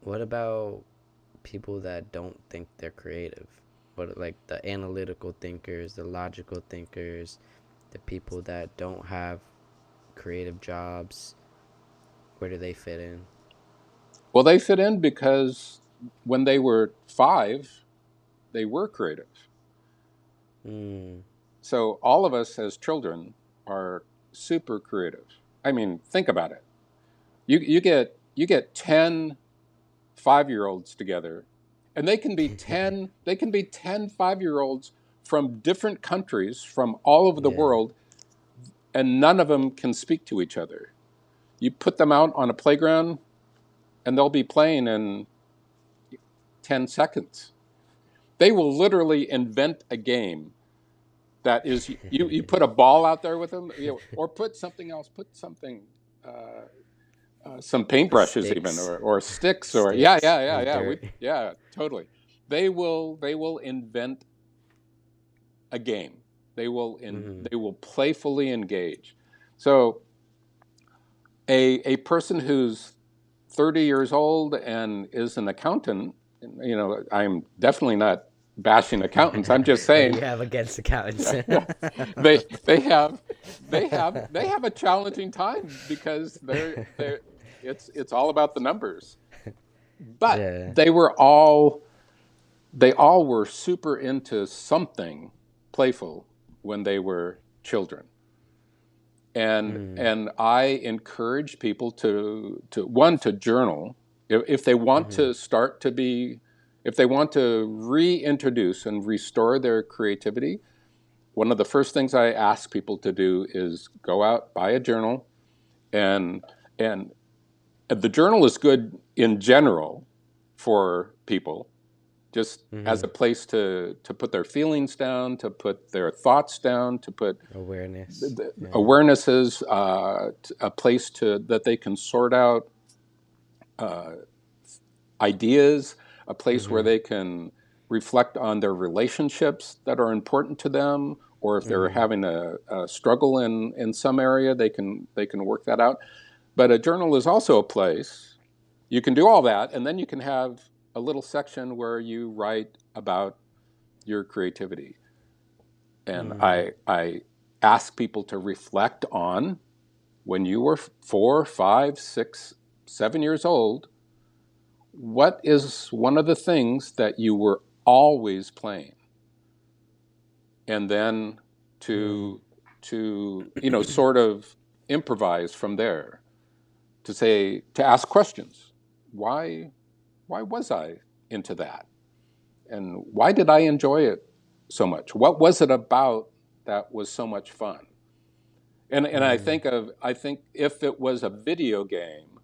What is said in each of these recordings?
what about people that don't think they're creative? But like the analytical thinkers, the logical thinkers, the people that don't have creative jobs, where do they fit in? Well, they fit in because when they were 5, they were creative. Mm, So all of us as children are super creative. I mean, think about it. You get 10 5-year olds together, and they can be 10 5-year olds from different countries from all over the yeah. world, and none of them can speak to each other. You put them out on a playground, and they'll be playing in 10 seconds. They will literally invent a game that is, you put a ball out there with them, or put something else, put something, some paintbrushes even, Sticks. or sticks, or yeah, Sticks yeah, yeah, or yeah, dirt. yeah, totally. They will invent a game. Mm-hmm. They will playfully engage. So a person who's 30 years old and is an accountant, I'm definitely not bashing accountants. I'm just What do saying you have against accountants? they have a challenging time because it's all about the numbers. But Yeah. they all were super into something playful when they were children. and Mm. and I encourage people to journal if they want Mm-hmm. to start to be if they want to reintroduce and restore their creativity. One of the first things I ask people to do is go out, buy a journal, and and the journal is good in general for people, just as Mm-hmm. a place to put their feelings down, to put their thoughts down, to put Awareness. Yeah. awarenesses, a place to that they can sort out uh, ideas, a place where Mm-hmm. they can reflect on their relationships that are important to them, or if they're Mm-hmm. having a struggle in some area, they can work that out. But a journal is also a place you can do all that, and then you can have a little section where you write about your creativity. And Mm. I ask people to reflect on when you were 4, 5, 6, 7 years old. What is one of the things that you were always playing? And then Mm. to sort of improvise from there, to ask questions. Why was I into that? And why did I enjoy it so much? What was it about that was so much fun? And Mm. I think if it was a video game,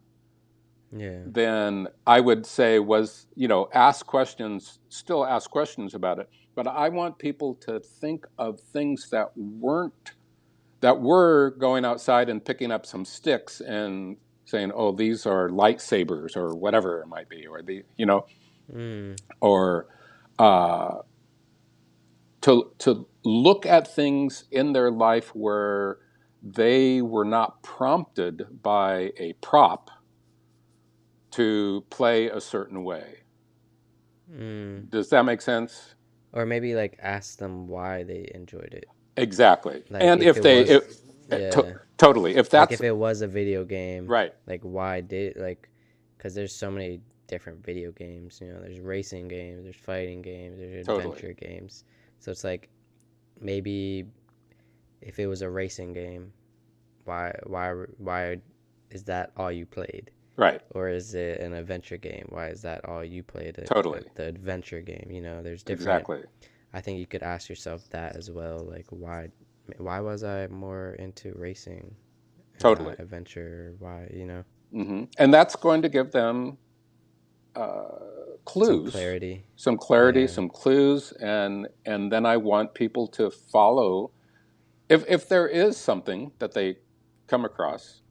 Yeah. then I would say was, ask questions, still ask questions about it. But I want people to think of things that were going outside and picking up some sticks and saying, "Oh, these are lightsabers," or whatever it might be, or Mm. or uh, to look at things in their life where they were not prompted by a prop to play a certain way. Mm. Does that make sense? Or maybe like ask them why they enjoyed it. Exactly. Like And if if it they, was, to, yeah. totally, if Like that's if it was a video game, right, like why did like, because there's so many different video games. You know, there's racing games, there's fighting games, there's totally, adventure games. So it's like maybe if it was a racing game, why is that all you played? right, Or is it an adventure game? Why is that all you played at totally, the adventure game? You know, there's different. exactly, I think you could ask yourself that as well. Like, why was I more into racing and totally. not adventure? Why, And that's going to give them uh, some clues, clarity. some clarity, Yeah. some clues, and then I want people to follow. If there is something that they come across,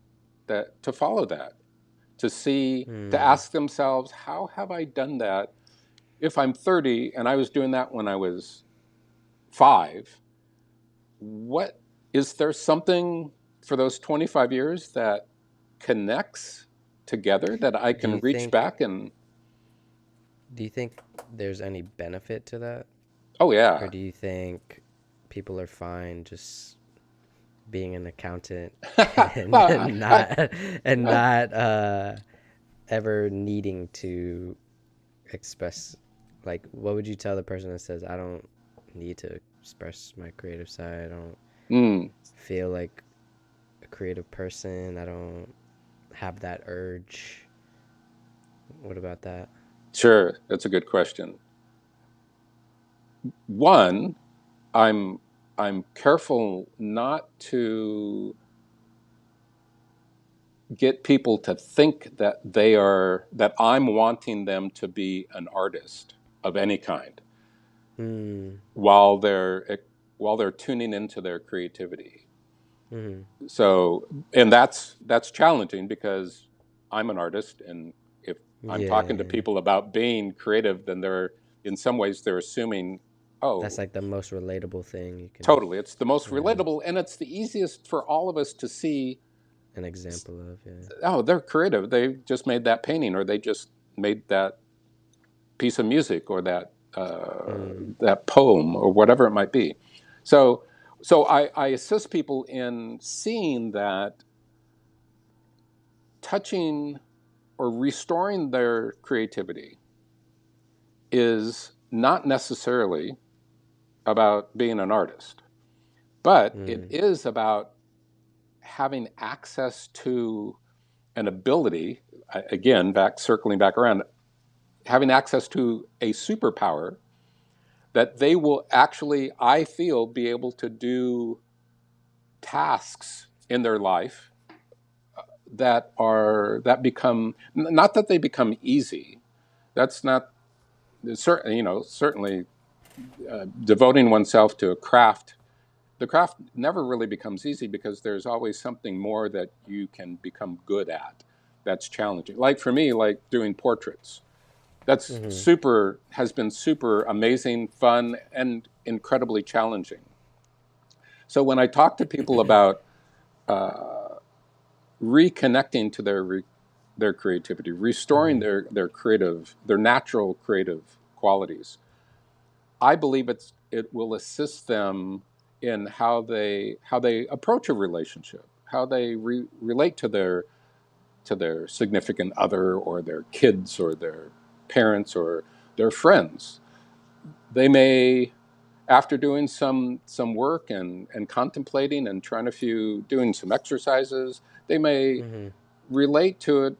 that to follow that, to Hmm. ask themselves, how have I done that? If I'm 30 and I was doing that when I was 5, what is there something for those 25 years that connects together that I Do can you reach think back and? Do you think there's any benefit to that? Oh Or yeah. do you think people are fine just being an accountant and, Well, and not and not ever needing to express, like, what would you tell the person that says, I don't need to express my creative side, I don't mm, feel like a creative person, I don't have that urge? What about that? sure, that's a good question. One, I'm I'm careful not to get people to think that I'm wanting them to be an artist of any kind Mm, while they're while they're tuning into their creativity. mm, So, and that's challenging because I'm an artist, and if I'm talking to yeah, people about being creative, then they're in some ways they're assuming, that's oh, like the most relatable thing you can, totally, it's the most yeah, relatable, and it's the easiest for all of us to see. an example of, yeah. Oh, they're creative. They just made that painting, or they just made that piece of music, or Mm, that poem, or whatever it might be. So, I assist people in seeing that touching or restoring their creativity is not necessarily about being an artist, but it mm, is about having access to an ability. Again, back circling back around, having access to a superpower that they will actually, I feel, be able to do tasks in their life that become, not that they become easy. That's not certainly, certainly devoting oneself to a craft. The craft never really becomes easy because there's always something more that you can become good at. That's challenging. Like for me, like doing portraits. That's mm-hmm. super, has been super amazing, fun, and incredibly challenging. So when I talk to people about reconnecting to their creativity, restoring Mm-hmm. their natural creative qualities, I believe it will assist them in how they approach a relationship, how they relate to their significant other, or their kids, or their parents, or their friends. They may, after doing some work and contemplating and trying a few, doing some exercises, they may Mm-hmm. relate to it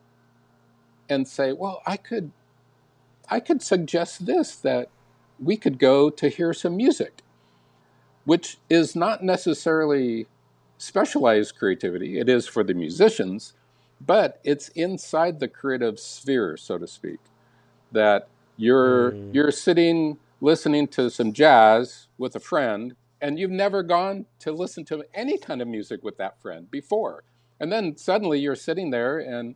and say, well, I could suggest this, that we could go to hear some music, which is not necessarily specialized creativity. It is for the musicians, but it's inside the creative sphere, so to speak. That Mm, you're sitting listening to some jazz with a friend, and you've never gone to listen to any kind of music with that friend before, and then suddenly you're sitting there, and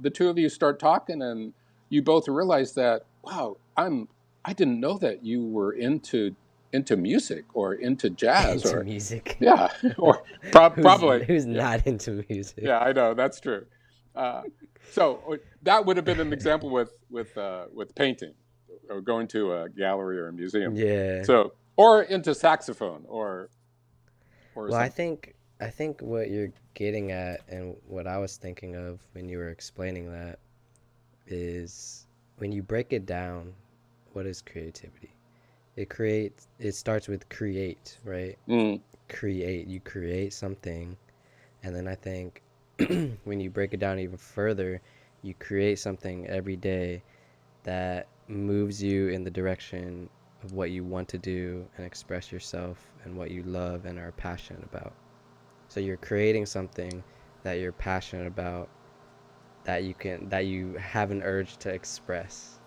the two of you start talking, and you both realize that, wow, I didn't know that you were into music, or into jazz, into or music. yeah, or probably Who's yeah. not into music? Yeah, I know that's true. Uh, so that would have been an example with painting, or going to a gallery or a museum. Yeah. So, or into saxophone, or Well, I some. think I think what you're getting at and what I was thinking of when you were explaining that is, when you break it down, what is creativity? It starts with create, right? Mm, Create, you create something, and then I think when you break it down even further, you create something every day that moves you in the direction of what you want to do and express yourself and what you love and are passionate about. So you're creating something that you're passionate about, that you have an urge to express.